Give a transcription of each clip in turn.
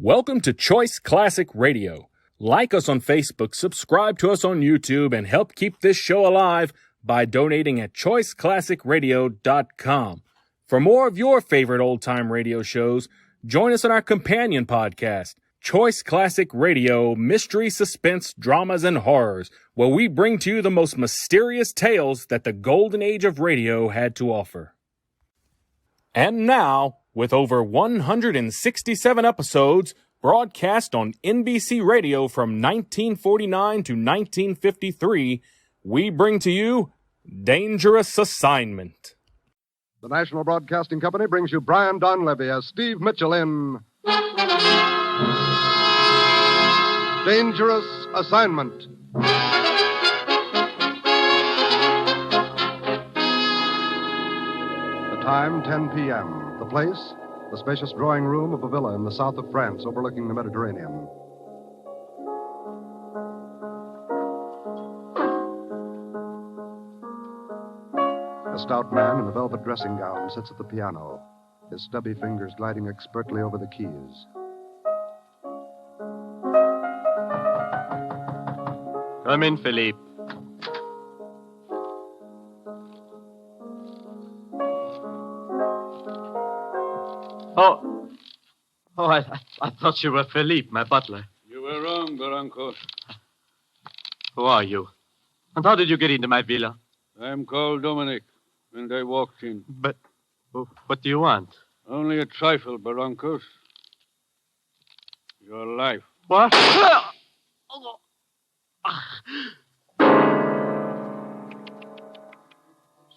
Welcome to Choice Classic Radio. Like us on Facebook, subscribe to us on YouTube, and help keep this show alive by donating at choiceclassicradio.com. For more of your favorite old-time radio shows, join us on our companion podcast, Choice Classic Radio, Mystery, Suspense, Dramas, and Horrors, where we bring to you the most mysterious tales that the golden age of radio had to offer. And now, with over 167 episodes broadcast on NBC Radio from 1949 to 1953, we bring to you Dangerous Assignment. The National Broadcasting Company brings you Brian Donlevy as Steve Mitchell in Dangerous Assignment. The time, 10 p.m. The place, the spacious drawing room of a villa in the south of France overlooking the Mediterranean. A stout man in a velvet dressing gown sits at the piano, his stubby fingers gliding expertly over the keys. Come in, Philippe. Oh, I thought you were Philippe, my butler. You were wrong, Barranco. Who are you? And how did you get into my villa? I'm called Dominic, and I walked in. But what do you want? Only a trifle, Barrancos. Your life. What?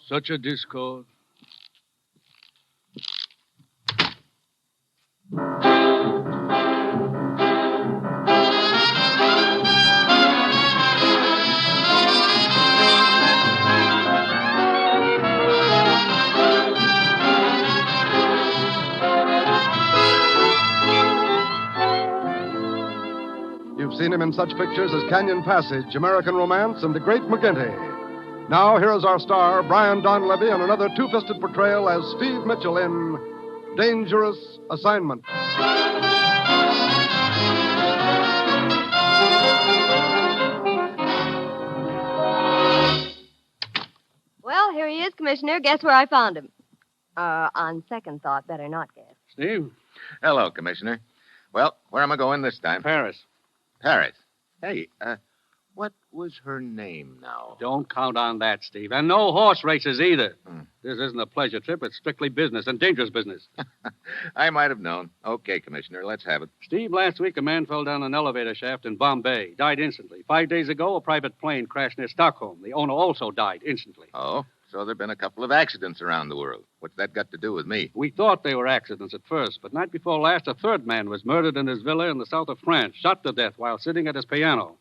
Such a discord. You've seen him in such pictures as Canyon Passage, American Romance, and The Great McGinty. Now, here is our star, Brian Donlevy, in another two-fisted portrayal as Steve Mitchell in Dangerous Assignment. Well, here he is, Commissioner. Guess where I found him? On second thought, better not guess. Steve? Hello, Commissioner. Well, where am I going this time? Paris. Paris. Hey, what was her name now? Don't count on that, Steve. And no horse races either. This isn't a pleasure trip. It's strictly business, and dangerous business. I might have known. Okay, Commissioner, let's have it. Steve, last week a man fell down an elevator shaft in Bombay. Died instantly. 5 days ago, a private plane crashed near Stockholm. The owner also died instantly. Oh, so there have been a couple of accidents around the world. What's that got to do with me? We thought they were accidents at first, but night before last, a third man was murdered in his villa in the south of France, shot to death while sitting at his piano.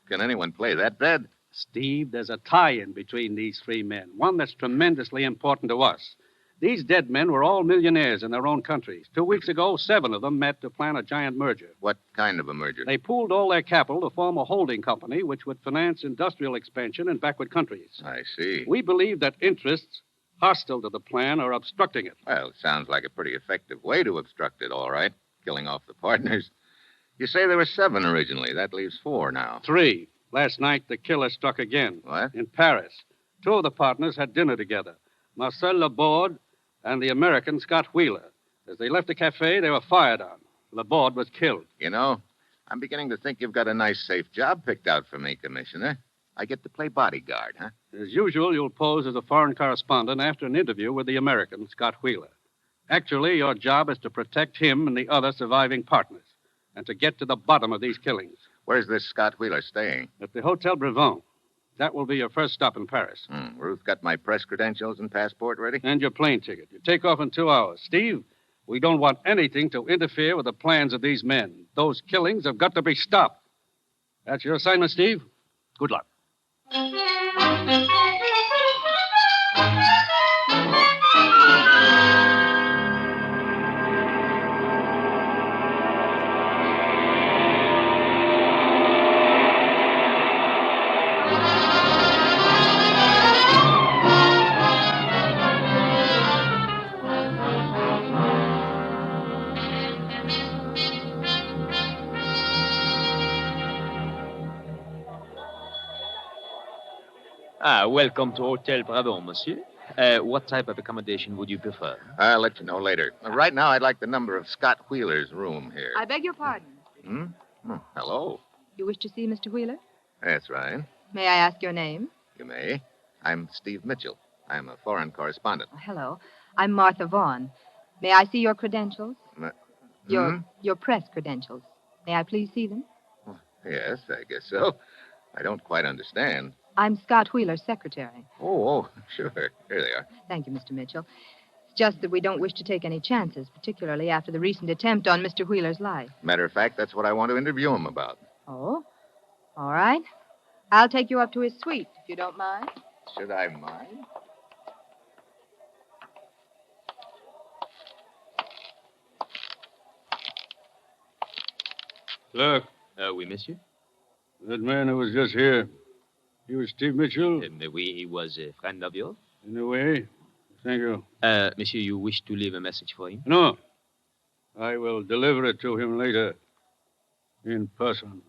Can anyone play that bad? Steve, there's a tie-in between these three men, one that's tremendously important to us. These dead men were all millionaires in their own countries. 2 weeks ago, 7 of them met to plan a giant merger. What kind of a merger? They pooled all their capital to form a holding company which would finance industrial expansion in backward countries. I see. We believe that interests hostile to the plan are obstructing it. Well, sounds like a pretty effective way to obstruct it, all right. Killing off the partners. You say there were 7 originally. That leaves 4 now. 3. Last night, the killer struck again. What? In Paris. 2 of the partners had dinner together. Marcel Laborde and the American Scott Wheeler. As they left the cafe, they were fired on. Laborde was killed. You know, I'm beginning to think you've got a nice, safe job picked out for me, Commissioner. I get to play bodyguard, huh? As usual, you'll pose as a foreign correspondent after an interview with the American, Scott Wheeler. Actually, your job is to protect him and the other surviving partners and to get to the bottom of these killings. Where's this Scott Wheeler staying? At the Hotel Brevant. That will be your first stop in Paris. Ruth got my press credentials and passport ready? And your plane ticket. You take off in 2 hours. Steve, we don't want anything to interfere with the plans of these men. Those killings have got to be stopped. That's your assignment, Steve. Good luck. Welcome to Hotel Brabant, monsieur. What type of accommodation would you prefer? I'll let you know later. Right now, I'd like the number of Scott Wheeler's room here. I beg your pardon. Hello. You wish to see Mr. Wheeler? That's right. May I ask your name? You may. I'm Steve Mitchell. I'm a foreign correspondent. Hello. I'm Martha Vaughn. May I see your credentials? Your press credentials. May I please see them? Yes, I guess so. I don't quite understand. I'm Scott Wheeler's secretary. Oh, sure. Here they are. Thank you, Mr. Mitchell. It's just that we don't wish to take any chances, particularly after the recent attempt on Mr. Wheeler's life. Matter of fact, that's what I want to interview him about. Oh? All right. I'll take you up to his suite, if you don't mind. Should I mind? Look, Oui, monsieur. that man who was just here, he was Steve Mitchell, Oui, he was a friend of yours. in a way. Thank you. Monsieur, you wish to leave a message for him? No. I will deliver it to him later. In person.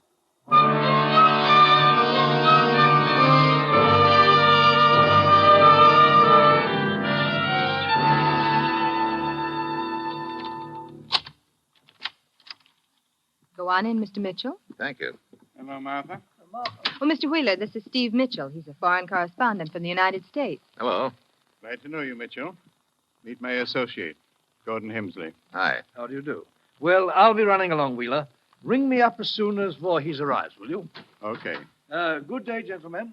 Go on in, Mr. Mitchell. Thank you. Hello, Martha. Oh, Mr. Wheeler, this is Steve Mitchell. He's a foreign correspondent from the United States. Hello. Glad to know you, Mitchell. Meet my associate, Gordon Hemsley. Hi. How do you do? Well, I'll be running along, Wheeler. Ring me up as soon as Voorhees arrives, will you? Okay. Good day, gentlemen.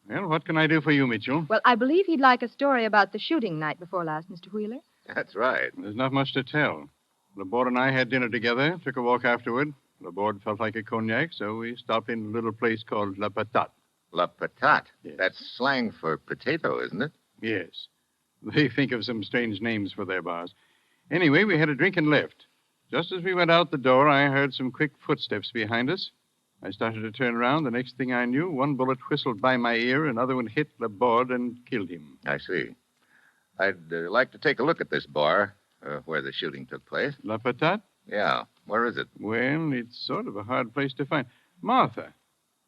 Well, what can I do for you, Mitchell? Well, I believe he'd like a story about the shooting night before last, Mr. Wheeler. That's right. There's not much to tell. Laborde and I had dinner together, took a walk afterward. Laborde felt like a cognac, so we stopped in a little place called La Patate. La patate. Yes. That's slang for potato, isn't it? Yes. They think of some strange names for their bars. Anyway, we had a drink and left. Just as we went out the door, I heard some quick footsteps behind us. I started to turn around. The next thing I knew, one bullet whistled by my ear, another one hit Laborde and killed him. I see. I'd like to take a look at this bar where the shooting took place. La Patate? Yeah. Where is it? Well, it's sort of a hard place to find. Martha,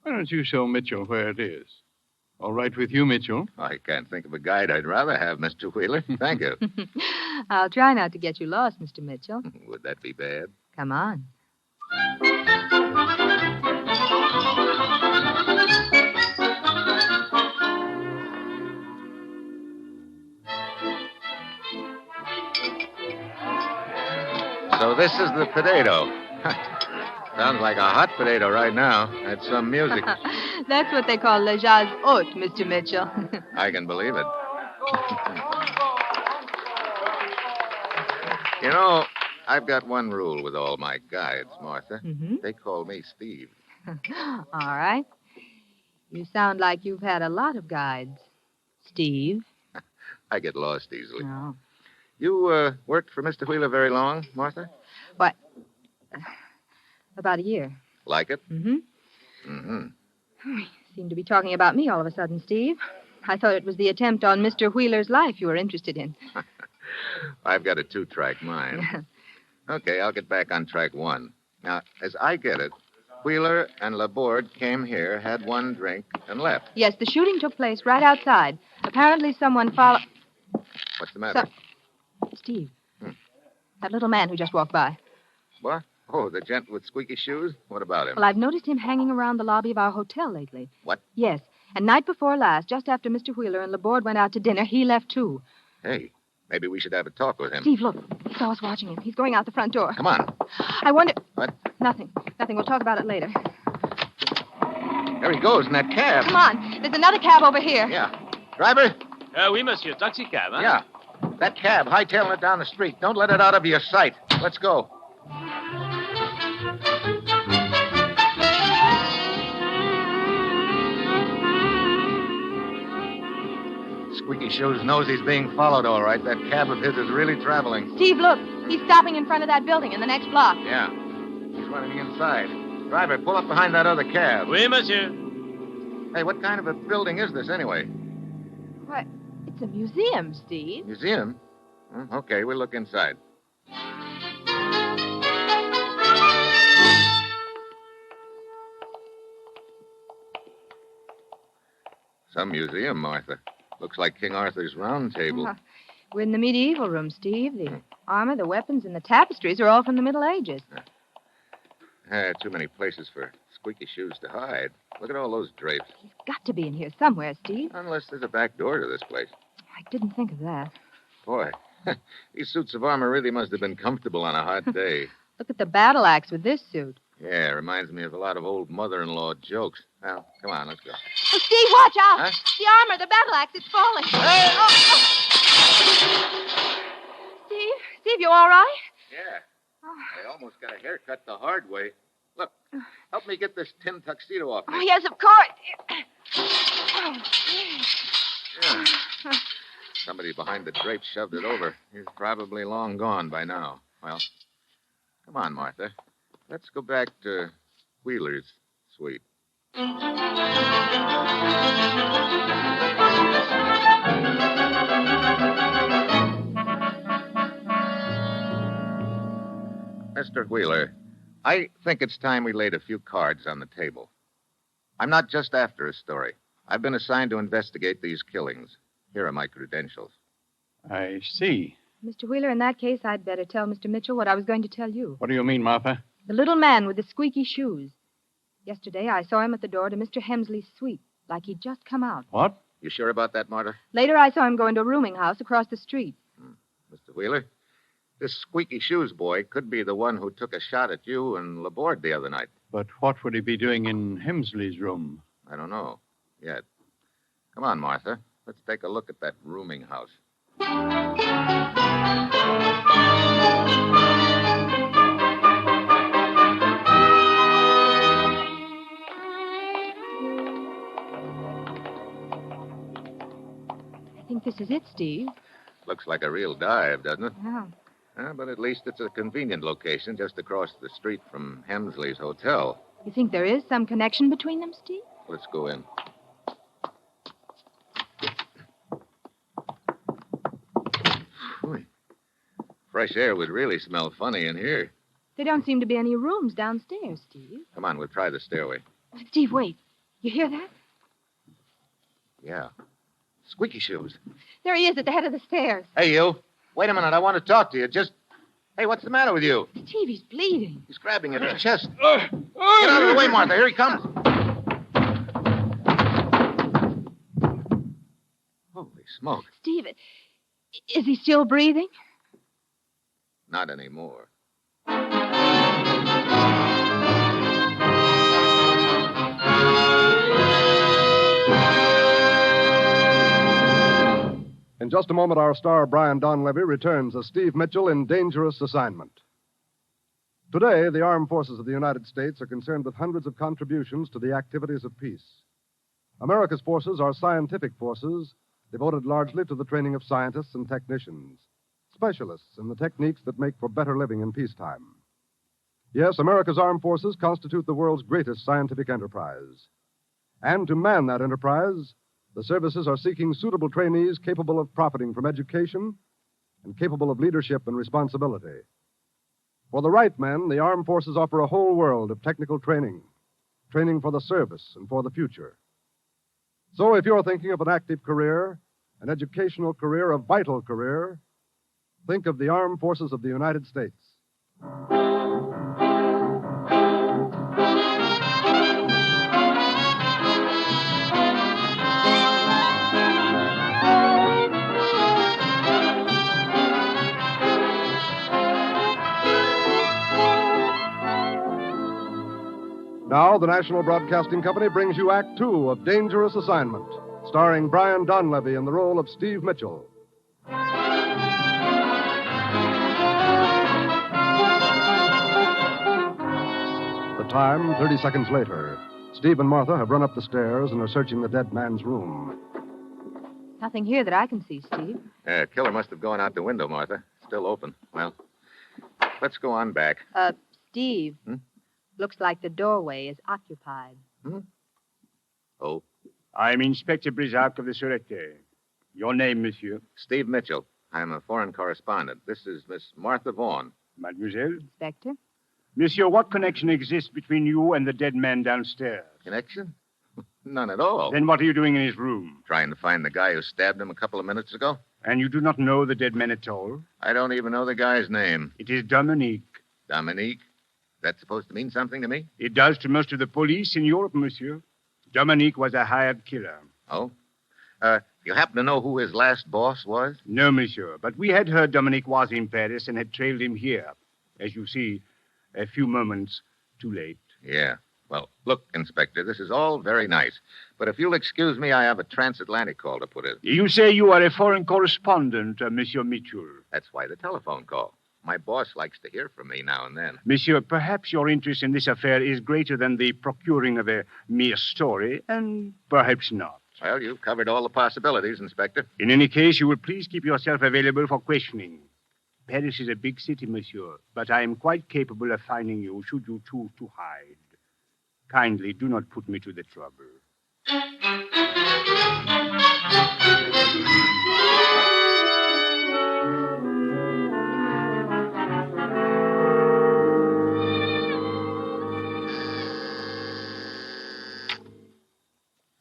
why don't you show Mitchell where it is? All right with you, Mitchell? I can't think of a guide I'd rather have, Mr. Wheeler. Thank you. I'll try not to get you lost, Mr. Mitchell. Would that be bad? Come on. So this is the potato. Sounds like a hot potato right now. That's some music. That's what they call le jazz haute, Mr. Mitchell. I can believe it. You know, I've got one rule with all my guides, Martha. Mm-hmm. They call me Steve. All right. You sound like you've had a lot of guides. Steve? I get lost easily. No. You worked for Mr. Wheeler very long, Martha? What? About a year. Like it? Mm-hmm. Mm-hmm. You seem to be talking about me all of a sudden, Steve. I thought it was the attempt on Mr. Wheeler's life you were interested in. I've got a two-track mind. Okay, I'll get back on track one. Now, as I get it, Wheeler and Laborde came here, had one drink, and left. Yes, the shooting took place right outside. Apparently someone followed... What's the matter? Steve, that little man who just walked by. What? Oh, the gent with squeaky shoes? What about him? Well, I've noticed him hanging around the lobby of our hotel lately. What? Yes, and night before last, just after Mr. Wheeler and Laborde went out to dinner, he left too. Hey, maybe we should have a talk with him. Steve, look. He saw us watching him. He's going out the front door. Come on. I wonder... What? Nothing. We'll talk about it later. There he goes in that cab. Come on. There's another cab over here. Yeah. Driver? Oui, monsieur. Taxi cab, huh? Yeah. That cab, hightailing it down the street. Don't let it out of your sight. Let's go. Squeaky Shoes knows he's being followed, all right. That cab of his is really traveling. Steve, look. He's stopping in front of that building in the next block. Yeah. He's running inside. Driver, pull up behind that other cab. Oui, monsieur. Hey, what kind of a building is this, anyway? What? It's a museum, Steve. Museum? Okay, we'll look inside. Some museum, Martha. Looks like King Arthur's Round Table. We're in the medieval room, Steve. The armor, the weapons, and the tapestries are all from the Middle Ages. Too many places for squeaky shoes to hide. Look at all those drapes. He's got to be in here somewhere, Steve. Unless there's a back door to this place. I didn't think of that. Boy, these suits of armor really must have been comfortable on a hot day. Look at the battle axe with this suit. Yeah, reminds me of a lot of old mother-in-law jokes. Well, come on, let's go. Oh, Steve, watch out! Huh? The armor, the battle axe, it's falling. Hey! Steve, you all right? Yeah. I almost got a haircut the hard way. Look, help me get this tin tuxedo off me. Oh, yes, of course. Yeah. Somebody behind the drapes shoved it over. He's probably long gone by now. Well, come on, Martha. Let's go back to Wheeler's suite. Mr. Wheeler, I think it's time we laid a few cards on the table. I'm not just after a story. I've been assigned to investigate these killings. Here are my credentials. I see. Mr. Wheeler, in that case, I'd better tell Mr. Mitchell what I was going to tell you. What do you mean, Martha? The little man with the squeaky shoes. Yesterday, I saw him at the door to Mr. Hemsley's suite, like he'd just come out. What? You sure about that, Martha? Later, I saw him go into a rooming house across the street. Mr. Wheeler, this squeaky shoes boy could be the one who took a shot at you and Laborde the other night. But what would he be doing in Hemsley's room? I don't know yet. Come on, Martha. Let's take a look at that rooming house. I think this is it, Steve. Looks like a real dive, doesn't it? Yeah. But at least it's a convenient location just across the street from Hemsley's hotel. You think there is some connection between them, Steve? Let's go in. Phew. Fresh air would really smell funny in here. There don't seem to be any rooms downstairs, Steve. Come on, we'll try the stairway. Steve, wait. You hear that? Yeah. Squeaky shoes. There he is at the head of the stairs. Hey, you. Wait a minute. I want to talk to you. Hey, what's the matter with you? Steve, he's bleeding. He's grabbing at his chest. Get out of the way, Martha. Here he comes. Holy smoke. Steve, is he still breathing? Not anymore. In just a moment, our star, Brian Donlevy, returns as Steve Mitchell in Dangerous Assignment. Today, the armed forces of the United States are concerned with hundreds of contributions to the activities of peace. America's forces are scientific forces devoted largely to the training of scientists and technicians, specialists in the techniques that make for better living in peacetime. Yes, America's armed forces constitute the world's greatest scientific enterprise. And to man that enterprise, the services are seeking suitable trainees capable of profiting from education and capable of leadership and responsibility. For the right men, the armed forces offer a whole world of technical training, training for the service and for the future. So if you're thinking of an active career, an educational career, a vital career, think of the armed forces of the United States. Now, the National Broadcasting Company brings you Act Two of Dangerous Assignment, starring Brian Donlevy in the role of Steve Mitchell. The time, 30 seconds later. Steve and Martha have run up the stairs and are searching the dead man's room. Nothing here that I can see, Steve. Killer must have gone out the window, Martha. Still open. Well, let's go on back. Steve. Looks like the doorway is occupied. Oh, I'm Inspector Brisac of the Sûreté. Your name, monsieur? Steve Mitchell. I'm a foreign correspondent. This is Miss Martha Vaughn. Mademoiselle? Inspector? Monsieur, what connection exists between you and the dead man downstairs? Connection? None at all. Then what are you doing in his room? Trying to find the guy who stabbed him a couple of minutes ago. And you do not know the dead man at all? I don't even know the guy's name. It is Dominique. Dominique? That's supposed to mean something to me? It does to most of the police in Europe, monsieur. Dominique was a hired killer. Oh? You happen to know who his last boss was? No, monsieur, but we had heard Dominique was in Paris and had trailed him here. As you see, a few moments too late. Yeah. Well, look, Inspector, this is all very nice. But if you'll excuse me, I have a transatlantic call to put in. You say you are a foreign correspondent, Monsieur Mitchell. That's why the telephone call. My boss likes to hear from me now and then. Monsieur, perhaps your interest in this affair is greater than the procuring of a mere story, and perhaps not. Well, you've covered all the possibilities, Inspector. In any case, you will please keep yourself available for questioning. Paris is a big city, monsieur, but I am quite capable of finding you should you choose to hide. Kindly do not put me to the trouble.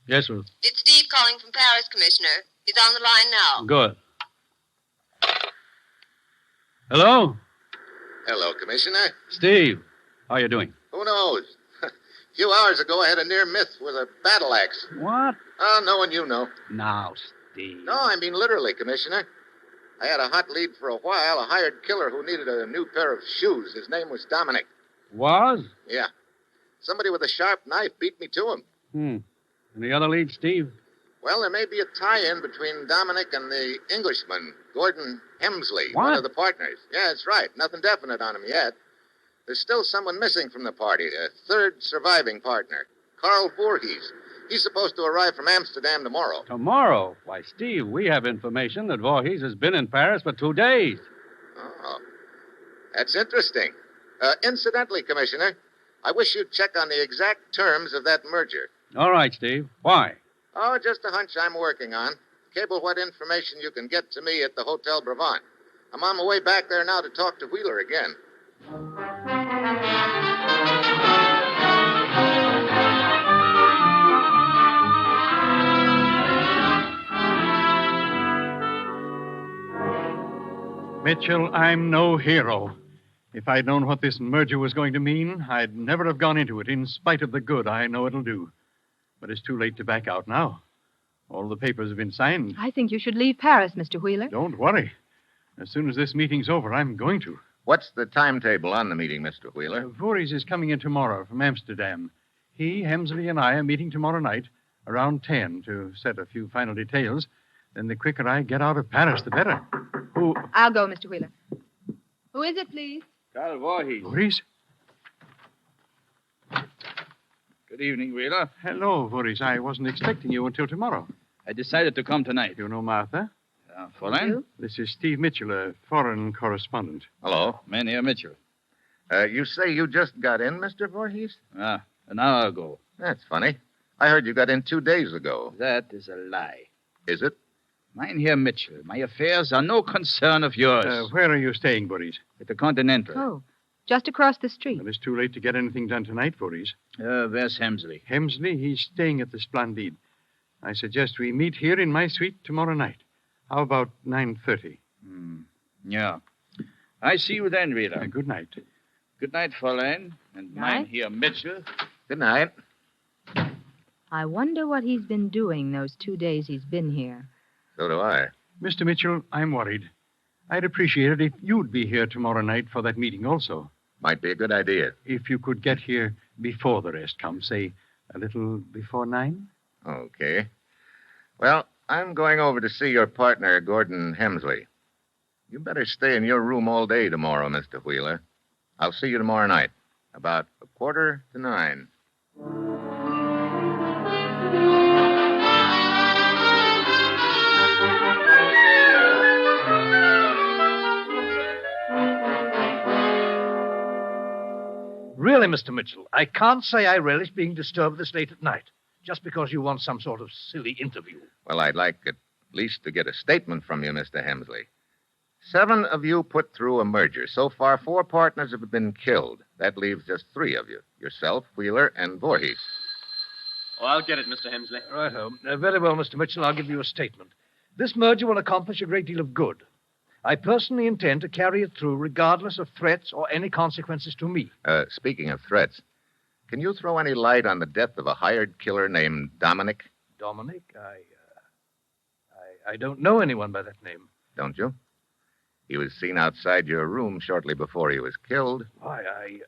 Yes, Ruth. It's Steve calling from Paris, Commissioner. He's on the line now. Good. Hello? Hello, Commissioner. Steve. How are you doing? Who knows? A few hours ago, I had a near miss with a battle axe. What? Oh, no one you know. Now, Steve. No, I mean literally, Commissioner. I had a hot lead for a while, a hired killer who needed a new pair of shoes. His name was Dominic. Was? Yeah. Somebody with a sharp knife beat me to him. Any other leads, Steve? Well, there may be a tie-in between Dominic and the Englishman, Gordon Hemsley, What? one of the partners. Yeah, that's right. Nothing definite on him yet. There's still someone missing from the party, a third surviving partner, Carl Voorhees. He's supposed to arrive from Amsterdam tomorrow. Tomorrow? Why, Steve, we have information that Voorhees has been in Paris for 2 days. Oh, that's interesting. Incidentally, Commissioner, I wish you'd check on the exact terms of that merger. All right, Steve. Why? Oh, just a hunch I'm working on. Cable what information you can get to me at the Hotel Brabant. I'm on my way back there now to talk to Wheeler again. Mitchell, I'm no hero. If I'd known what this merger was going to mean, I'd never have gone into it, in spite of the good I know it'll do. But it's too late to back out now. All the papers have been signed. I think you should leave Paris, Mr. Wheeler. Don't worry. As soon as this meeting's over, I'm going to. What's the timetable on the meeting, Mr. Wheeler? Voorhees is coming in tomorrow from Amsterdam. He, Hemsley, and I are meeting tomorrow night around 10 to set a few final details. Then the quicker I get out of Paris, the better. Who? I'll go, Mr. Wheeler. Who is it, please? Carl Voorhees. Voorhees? Good evening, Wheeler. Hello, Voorhees. I wasn't expecting you until tomorrow. I decided to come tonight. You know Martha? Fräulein? This is Steve Mitchell, a foreign correspondent. Hello. Mynheer Mitchell. You say you just got in, Mr. Voorhees? An hour ago. That's funny. I heard you got in 2 days ago. That is a lie. Is it? Mynheer Mitchell, my affairs are no concern of yours. Where are you staying, Voorhees? At the Continental. Oh, just across the street. Well, it's too late to get anything done tonight, Voorhees. Where's Hemsley? Hemsley, he's staying at the Splendide. I suggest we meet here in my suite tomorrow night. How about 9:30? Yeah. I see you then, Wheeler. Good night. Good night, Fräulein. And Night. Mynheer Mitchell. Good night. I wonder what he's been doing those 2 days he's been here. So do I. Mr. Mitchell, I'm worried. I'd appreciate it if you'd be here tomorrow night for that meeting also. Might be a good idea. If you could get here before the rest come, say, a little before 9? Okay. Well, I'm going over to see your partner, Gordon Hemsley. You better stay in your room all day tomorrow, Mr. Wheeler. I'll see you tomorrow night, about 8:45. Really, Mr. Mitchell, I can't say I relish being disturbed this late at night, just because you want some sort of silly interview. Well, I'd like at least to get a statement from you, Mr. Hemsley. 7 of you put through a merger. So far, 4 partners have been killed. That leaves just 3 of you. Yourself, Wheeler, and Voorhees. Oh, I'll get it, Mr. Hemsley. Righto. Very well, Mr. Mitchell. I'll give you a statement. This merger will accomplish a great deal of good. I personally intend to carry it through regardless of threats or any consequences to me. Speaking of threats, can you throw any light on the death of a hired killer named Dominic? Dominic? I don't know anyone by that name. Don't you? He was seen outside your room shortly before he was killed. Why,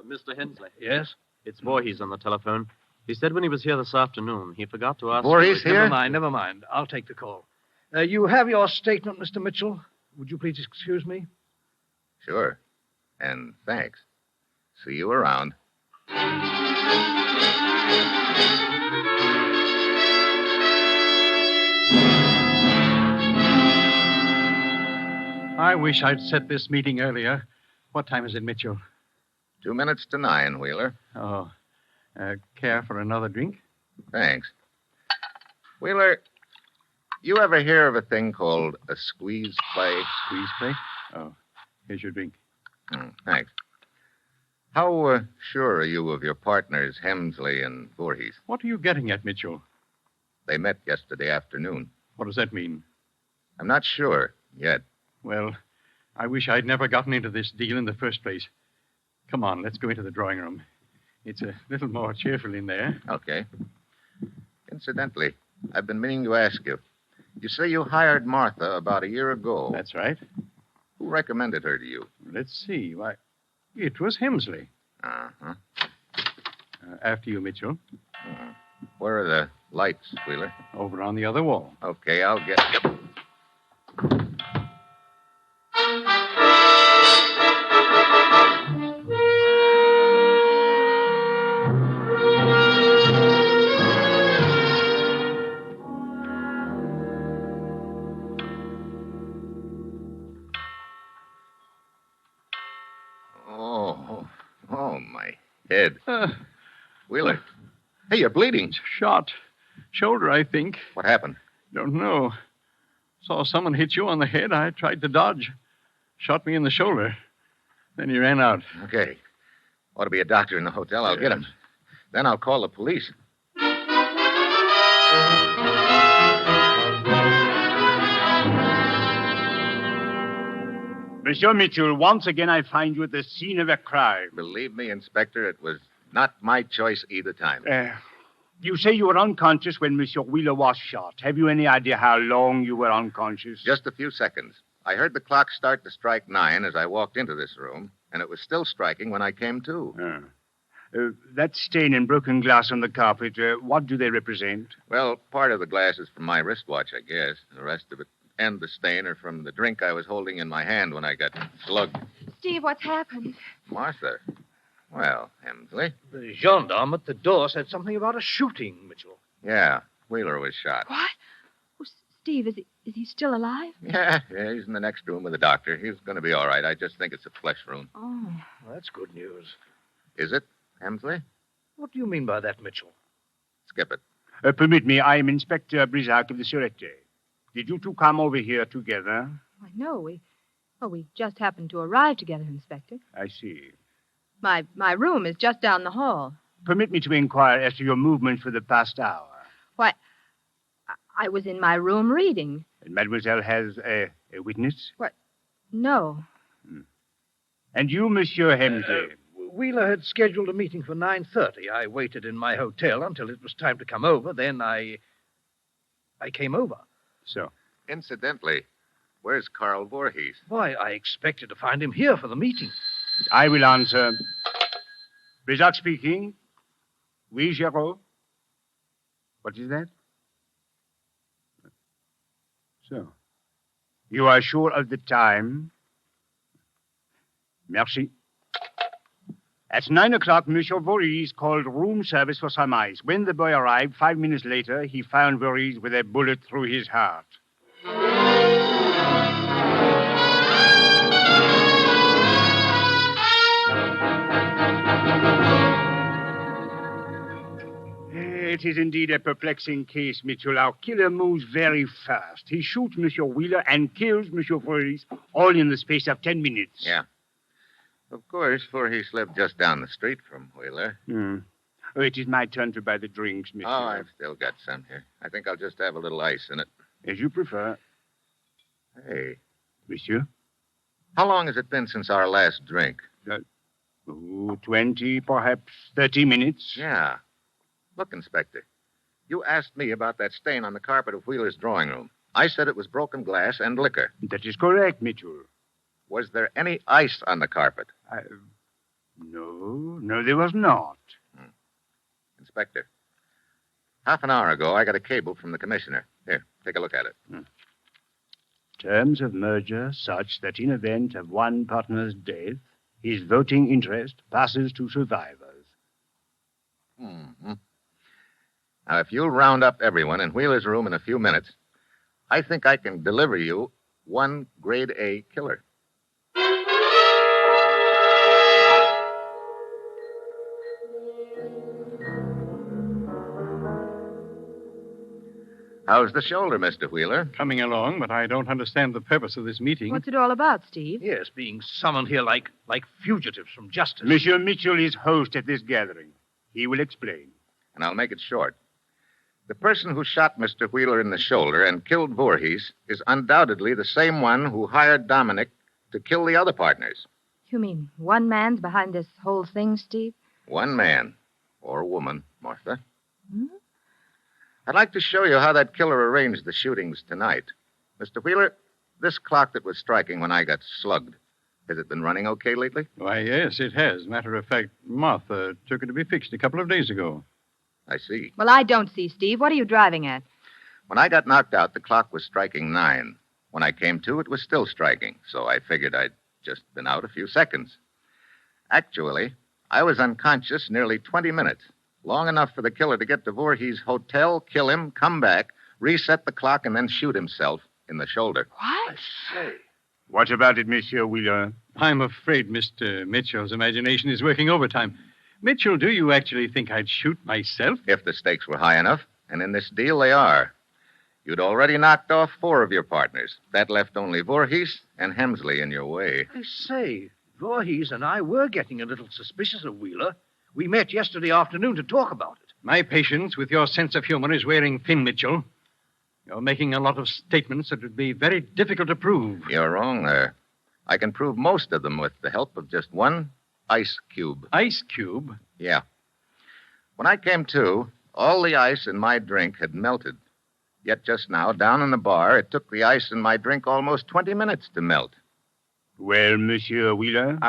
Mr. Hensley. Yes? It's Voorhees on the telephone. He said when he was here this afternoon, he forgot to ask... Voorhees here? Never mind. I'll take the call. You have your statement, Mr. Mitchell. Would you please excuse me? Sure. And thanks. See you around. I wish I'd set this meeting earlier. What time is it, Mitchell? 2 minutes to 9, Wheeler. Oh. Care for another drink? Thanks. Wheeler, you ever hear of a thing called a squeeze play? Squeeze play? Oh, here's your drink. Thanks. How sure are you of your partners, Hemsley and Voorhees? What are you getting at, Mitchell? They met yesterday afternoon. What does that mean? I'm not sure yet. Well, I wish I'd never gotten into this deal in the first place. Come on, let's go into the drawing room. It's a little more cheerful in there. Okay. Incidentally, I've been meaning to ask you. You say you hired Martha about a year ago. That's right. Who recommended her to you? Let's see. Why, it was Hemsley. Uh-huh. After you, Mitchell. Where are the lights, Wheeler? Over on the other wall. Okay, I'll get... Oh, my head. Wheeler. Hey, you're bleeding. Shot. Shoulder, I think. What happened? Don't know. Saw someone hit you on the head. I tried to dodge. Shot me in the shoulder. Then he ran out. Okay. Ought to be a doctor in the hotel. I'll get him. Then I'll call the police. Monsieur Mitchell, once again I find you at the scene of a crime. Believe me, Inspector, it was not my choice either time. You say you were unconscious when Monsieur Wheeler was shot. Have you any idea how long you were unconscious? Just a few seconds. I heard the clock start to strike 9 as I walked into this room, and it was still striking when I came to. That stain and broken glass on the carpet, what do they represent? Well, part of the glass is from my wristwatch, I guess. The rest of it and the stain are from the drink I was holding in my hand when I got slugged. Steve, what's happened? Martha. Well, Hemsley. The gendarme at the door said something about a shooting, Mitchell. Yeah, Wheeler was shot. What? Oh, Steve, is he still alive? Yeah, he's in the next room with the doctor. He's going to be all right. I just think it's a flesh wound. Oh. Well, that's good news. Is it, Hemsley? What do you mean by that, Mitchell? Skip it. Permit me, I am Inspector Brisac of the Sûreté. Did you two come over here together? Why, no, we just happened to arrive together, Inspector. I see. My room is just down the hall. Permit me to inquire as to your movements for the past hour. Why, I was in my room reading. And Mademoiselle has a witness? What? No. And you, Monsieur Hemsley? Wheeler had scheduled a meeting for 9:30. I waited in my hotel until it was time to come over. Then I came over. So? Incidentally, where's Carl Voorhees? Why, I expected to find him here for the meeting. I will answer. Brisac speaking. Oui, Giraud. What is that? So. You are sure of the time? Merci. At 9 o'clock, Monsieur Voorhees called room service for some ice. When the boy arrived, 5 minutes later, he found Voorhees with a bullet through his heart. It is indeed a perplexing case, Mitchell. Our killer moves very fast. He shoots Monsieur Wheeler and kills Monsieur Voorhees, all in the space of 10 minutes. Yeah. Of course, Voorhees lived just down the street from Wheeler. Oh, it is my turn to buy the drinks, monsieur. Oh, I've still got some here. I think I'll just have a little ice in it. As you prefer. Hey, Monsieur? how long has it been since our last drink? 20, perhaps 30 minutes. Yeah. Look, Inspector, you asked me about that stain on the carpet of Wheeler's drawing room. I said it was broken glass and liquor. That is correct, Mitchell. Was there any ice on the carpet? No, there was not. Inspector, half an hour ago, I got a cable from the commissioner. Here, take a look at it. Terms of merger such that in event of one partner's death, his voting interest passes to survivors. Mm-hmm. Now, if you'll round up everyone in Wheeler's room in a few minutes, I think I can deliver you one grade A killer. How's the shoulder, Mr. Wheeler? Coming along, but I don't understand the purpose of this meeting. What's it all about, Steve? Yes, being summoned here like fugitives from justice. Monsieur Mitchell is host at this gathering. He will explain. And I'll make it short. The person who shot Mr. Wheeler in the shoulder and killed Voorhees is undoubtedly the same one who hired Dominic to kill the other partners. You mean one man's behind this whole thing, Steve? One man. Or woman, Martha. Hmm? I'd like to show you how that killer arranged the shootings tonight. Mr. Wheeler, this clock that was striking when I got slugged, has it been running okay lately? Why, yes, it has. Matter of fact, Martha took it to be fixed a couple of days ago. I see. Well, I don't see, Steve. What are you driving at? When I got knocked out, the clock was striking 9. When I came to, it was still striking, so I figured I'd just been out a few seconds. Actually, I was unconscious nearly 20 minutes. Long enough for the killer to get to Voorhees' hotel, kill him, come back, reset the clock, and then shoot himself in the shoulder. What? What about it, Monsieur Wheeler? I'm afraid Mr. Mitchell's imagination is working overtime. Mitchell, do you actually think I'd shoot myself? If the stakes were high enough, and in this deal they are. You'd already knocked off 4 of your partners. That left only Voorhees and Hemsley in your way. I say, Voorhees and I were getting a little suspicious of Wheeler. We met yesterday afternoon to talk about it. My patience with your sense of humor is wearing thin, Mitchell. You're making a lot of statements that would be very difficult to prove. You're wrong there. I can prove most of them with the help of just one ice cube. Ice cube? Yeah. When I came to, all the ice in my drink had melted. Yet just now, down in the bar, it took the ice in my drink almost 20 minutes to melt. Well, Monsieur Wheeler?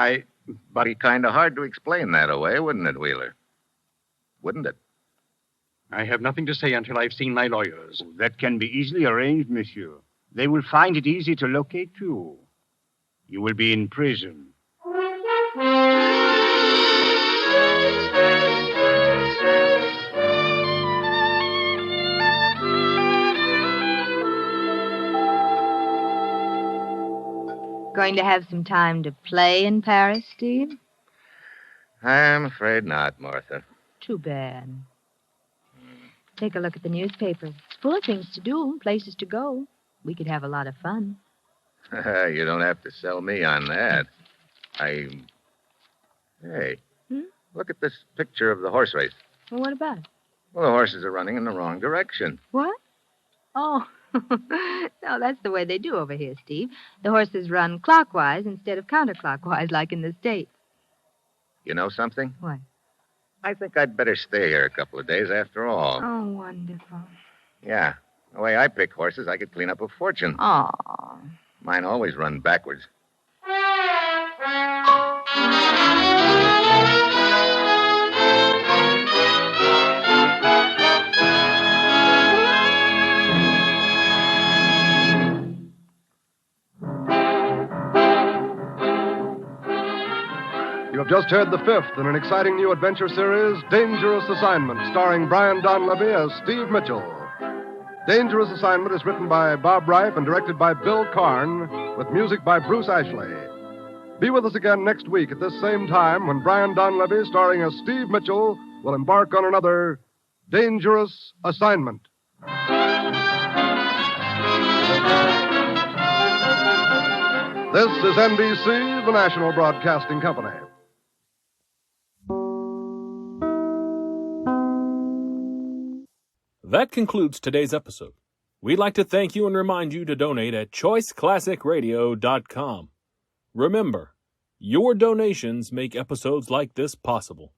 But it'd be kind of hard to explain that away, wouldn't it, Wheeler? Wouldn't it? I have nothing to say until I've seen my lawyers. That can be easily arranged, Monsieur. They will find it easy to locate you. You will be in prison. Going to have some time to play in Paris, Steve? I'm afraid not, Martha. Too bad. Take a look at the newspaper. It's full of things to do, places to go. We could have a lot of fun. You don't have to sell me on that. Hey, look at this picture of the horse race. Well, what about it? Well, the horses are running in the wrong direction. What? Oh, no, that's the way they do over here, Steve. The horses run clockwise instead of counterclockwise like in the States. You know something? What? I think I'd better stay here a couple of days after all. Oh, wonderful. Yeah. The way I pick horses, I could clean up a fortune. Oh. Mine always run backwards. You have just heard the 5th in an exciting new adventure series, Dangerous Assignment, starring Brian Donlevy as Steve Mitchell. Dangerous Assignment is written by Bob Reif and directed by Bill Karn, with music by Bruce Ashley. Be with us again next week at this same time when Brian Donlevy, starring as Steve Mitchell, will embark on another Dangerous Assignment. This is NBC, the national broadcasting company. That concludes today's episode. We'd like to thank you and remind you to donate at choiceclassicradio.com. Remember, your donations make episodes like this possible.